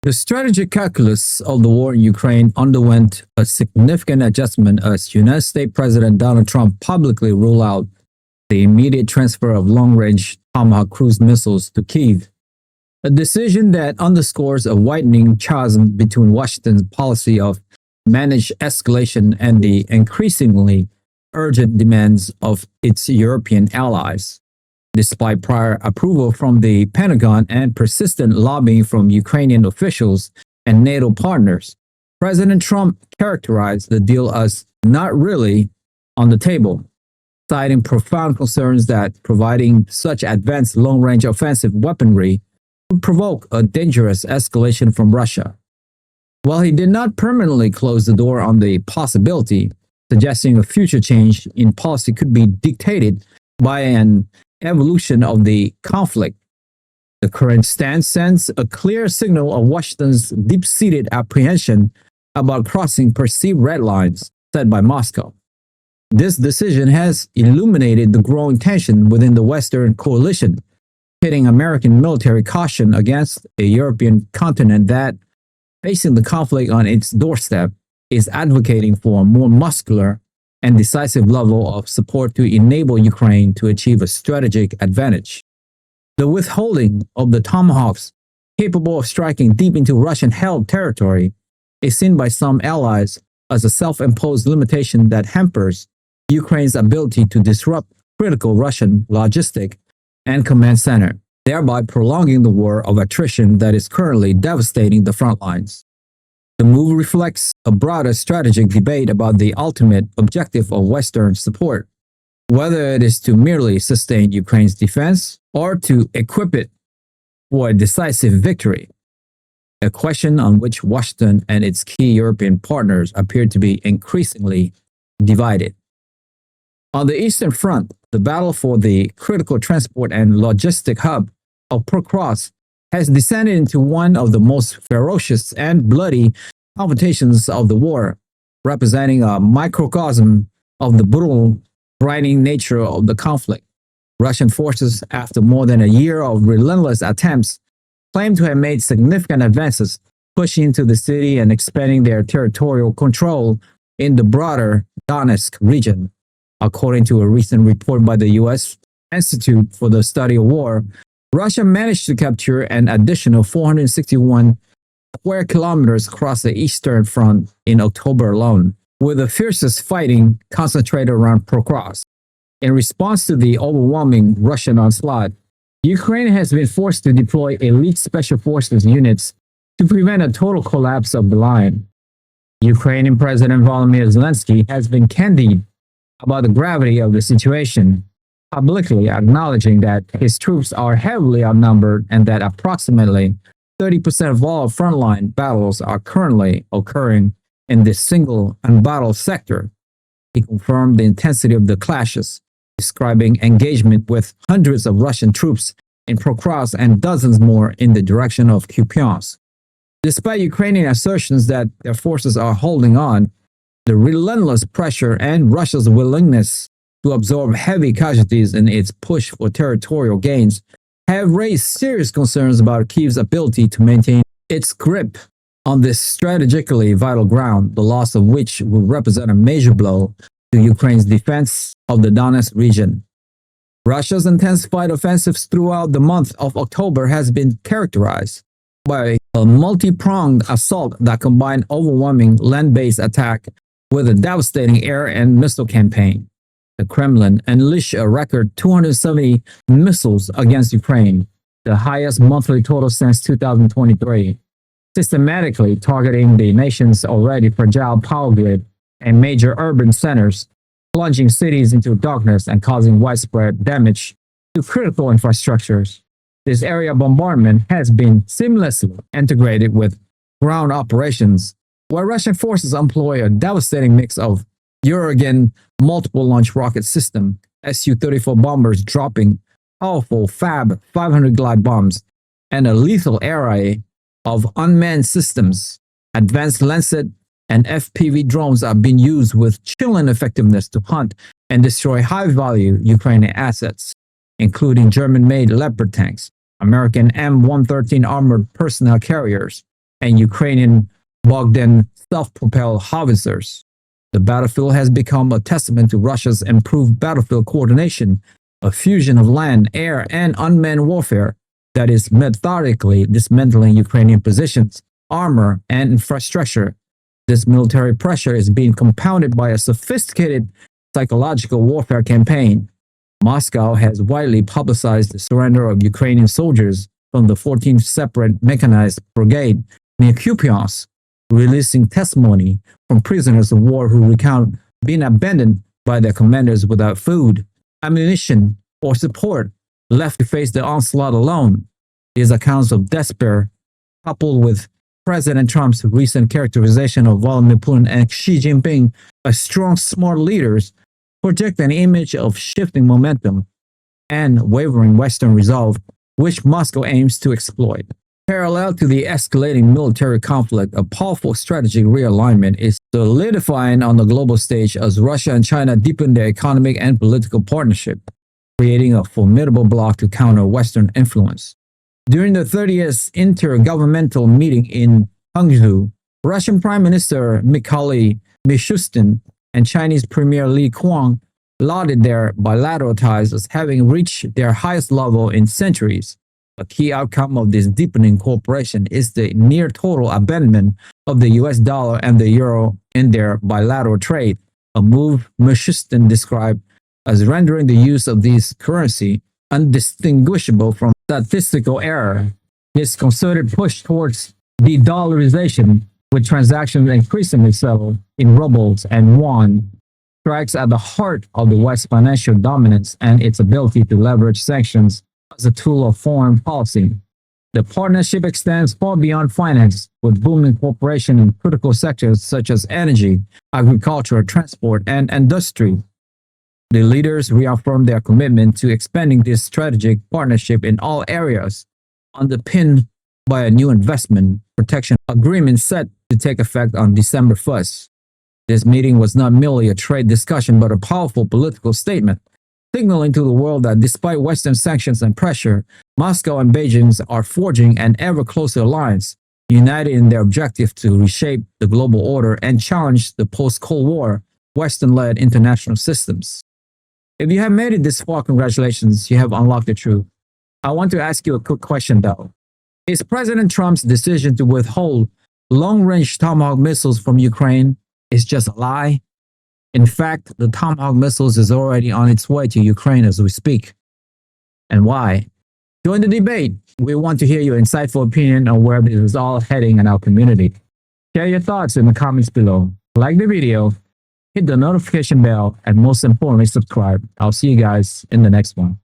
The strategic calculus of the war in Ukraine underwent a significant adjustment as United States President Donald Trump publicly ruled out the immediate transfer of long-range Tomahawk cruise missiles to Kyiv, a decision that underscores a widening chasm between Washington's policy of managed escalation and the increasingly urgent demands of its European allies. Despite prior approval from the Pentagon and persistent lobbying from Ukrainian officials and NATO partners, President Trump characterized the deal as not really on the table, citing profound concerns that providing such advanced long-range offensive weaponry would provoke a dangerous escalation from Russia. While he did not permanently close the door on the possibility, suggesting a future change in policy could be dictated by an evolution of the conflict, the current stance sends a clear signal of Washington's deep-seated apprehension about crossing perceived red lines set by Moscow. This decision has illuminated the growing tension within the Western coalition, pitting American military caution against a European continent that, facing the conflict on its doorstep, is advocating for a more muscular and decisive level of support to enable Ukraine to achieve a strategic advantage. The withholding of the Tomahawks, capable of striking deep into Russian-held territory, is seen by some allies as a self-imposed limitation that hampers Ukraine's ability to disrupt critical Russian logistic and command center, thereby prolonging the war of attrition that is currently devastating the front lines. The move reflects a broader strategic debate about the ultimate objective of Western support, whether it is to merely sustain Ukraine's defense or to equip it for a decisive victory, a question on which Washington and its key European partners appear to be increasingly divided. On the Eastern Front, the battle for the critical transport and logistic hub of Pokrovsk has descended into one of the most ferocious and bloody confrontations of the war, representing a microcosm of the brutal, grinding nature of the conflict. Russian forces, after more than a year of relentless attempts, claim to have made significant advances, pushing into the city and expanding their territorial control in the broader Donetsk region. According to a recent report by the U.S. Institute for the Study of War, Russia managed to capture an additional 461 square kilometers across the Eastern Front in October alone, with the fiercest fighting concentrated around Pokrovsk. In response to the overwhelming Russian onslaught, Ukraine has been forced to deploy elite special forces units to prevent a total collapse of the line. Ukrainian President Vladimir Zelensky has been candid about the gravity of the situation, publicly acknowledging that his troops are heavily outnumbered and that approximately 30% of all frontline battles are currently occurring in this single unbattled sector. He confirmed the intensity of the clashes, describing engagement with hundreds of Russian troops in Pokrovsk and dozens more in the direction of Kupyansk. Despite Ukrainian assertions that their forces are holding on, the relentless pressure and Russia's willingness to absorb heavy casualties in its push for territorial gains have raised serious concerns about Kyiv's ability to maintain its grip on this strategically vital ground, the loss of which would represent a major blow to Ukraine's defense of the Donetsk region. Russia's intensified offensives throughout the month of October has been characterized by a multi-pronged assault that combined overwhelming land-based attack with a devastating air and missile campaign. The Kremlin unleashed a record 270 missiles against Ukraine, the highest monthly total since 2023, systematically targeting the nation's already fragile power grid and major urban centers, plunging cities into darkness and causing widespread damage to critical infrastructures. This area bombardment has been seamlessly integrated with ground operations, where Russian forces employ a devastating mix of Uragan multiple launch rocket system, Su-34 bombers dropping powerful Fab 500 glide bombs, and a lethal array of unmanned systems. Advanced Lancet and FPV drones are being used with chilling effectiveness to hunt and destroy high-value Ukrainian assets, including German-made Leopard tanks, American M113 armored personnel carriers, and Ukrainian Bogdan self-propelled howitzers. The battlefield has become a testament to Russia's improved battlefield coordination, a fusion of land, air, and unmanned warfare that is methodically dismantling Ukrainian positions, armor, and infrastructure. This military pressure is being compounded by a sophisticated psychological warfare campaign. Moscow has widely publicized the surrender of Ukrainian soldiers from the 14th Separate Mechanized Brigade near Kupyansk, releasing testimony from prisoners of war who recount being abandoned by their commanders without food, ammunition, or support, left to face the onslaught alone. These accounts of despair, coupled with President Trump's recent characterization of Vladimir Putin and Xi Jinping as strong, smart leaders, project an image of shifting momentum and wavering Western resolve, which Moscow aims to exploit. Parallel to the escalating military conflict, a powerful strategic realignment is solidifying on the global stage as Russia and China deepen their economic and political partnership, creating a formidable bloc to counter Western influence. During the 30th intergovernmental meeting in Hangzhou, Russian Prime Minister Mikhail Mishustin and Chinese Premier Li Qiang lauded their bilateral ties as having reached their highest level in centuries. A key outcome of this deepening cooperation is the near total abandonment of the US dollar and the euro in their bilateral trade, a move Mishustin described as rendering the use of this currency undistinguishable from statistical error. His concerted push towards de-dollarization, with transactions increasingly settled in rubles and yuan, strikes at the heart of the West's financial dominance and its ability to leverage sanctions as a tool of foreign policy. The partnership extends far beyond finance, with booming cooperation in critical sectors such as energy, agriculture, transport, and industry. The leaders reaffirmed their commitment to expanding this strategic partnership in all areas, underpinned by a new investment protection agreement set to take effect on December 1st. This meeting was not merely a trade discussion but a powerful political statement, signaling to the world that despite Western sanctions and pressure, Moscow and Beijing are forging an ever closer alliance, united in their objective to reshape the global order and challenge the post-Cold War, Western-led international systems. If you have made it this far, congratulations, you have unlocked the truth. I want to ask you a quick question though. Is President Trump's decision to withhold long-range Tomahawk missiles from Ukraine is just a lie? In fact, the Tomahawk missiles is already on its way to Ukraine as we speak. And why? Join the debate. We want to hear your insightful opinion on where this is all heading in our community. Share your thoughts in the comments below. Like the video, hit the notification bell, and most importantly, subscribe. I'll see you guys in the next one.